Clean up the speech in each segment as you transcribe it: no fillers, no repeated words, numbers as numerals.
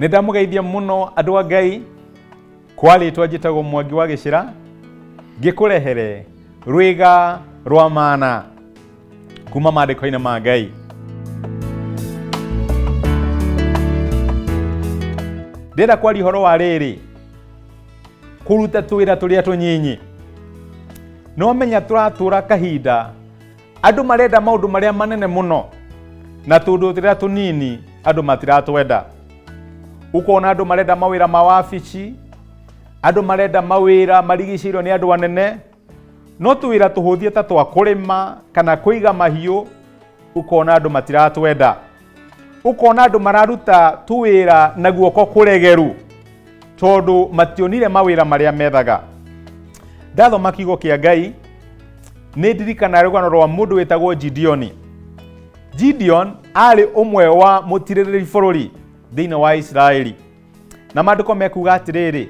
Nindamugeithia muno andu a Ngai kwali twajitagwo Mwangi wa Gicira ngikurehere rwiga rwa mana kuma maandiko-ini ma Ngai. Ndenda kwaria horo wa riri kuruta twira turia tunyinyi. No menya turatura kahinda andu marenda maundu maria manene muno na tundu turia tunini andu matiratwenda. Ukona andu marenda mawira ma wabici, andu marenda mawira marigicirwo ni andu anene, no tuwira tuhuthie ta twa kurima kana kuiga mahiu, ukona andu matiratwenda. Ukona andu mararuta tuwira na guoko kuregeru tondu mationire mawira maria methaga. Ndathoma kiugo kia Ngai ni ndirikana rugano rwa mundu witagwo Gideon. Gideon ari umwe wa mutiririri bururi thiini wa Israeli. Na maandiko mekuga atiriri,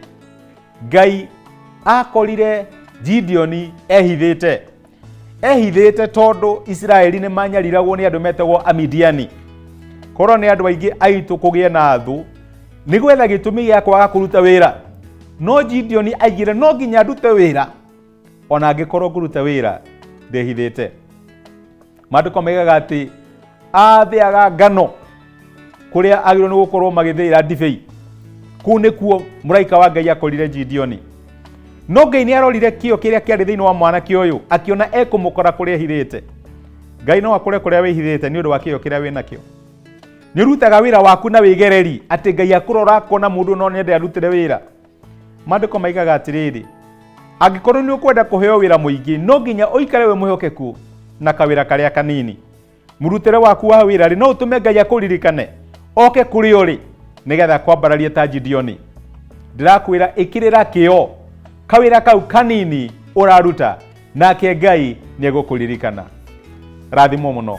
Ngai akorire Gideon ehithite tondu Israeli ni manyariragwo ni andu metagwo Amidiani. Korwo ni andu aingi aitu kugie na thu ni gwetha gitumi gia kwaga kuruta wira, no Gideon aigire no nginya ndute wira ona angikorwo nguruta wira ndehithite. Maandiko megaga ati athiaga ngano kuria agirwo ni gukorwo magithira ndibei. Kuu nikuo muraika wa Ngai akorire Gideon. No Ngai ni arorire kio kiria kiari thiini wa mwanake uyu akiona ekumukora kuria ehithite. Ngai no akore kuria wihithite ni undu wa kio kiria wina kio. Ni rutaga wira waku na wigereri ati Ngai akurora kona mundu no nende arutire wira. Maandiko maigaga atiriri, angikorwo ni ukwenda kuheo wira muingi no nginya uikare we muhokeku na kawira karia kanini. Murutire waku wa wira ri no utume Ngai akuririkane oke kuri uri nigetha kwambararie ta Gideon. Ndirakwira ikirira kio kawira kau kanini uraruta nake Ngai ni egukuririkana. Rathimo muno.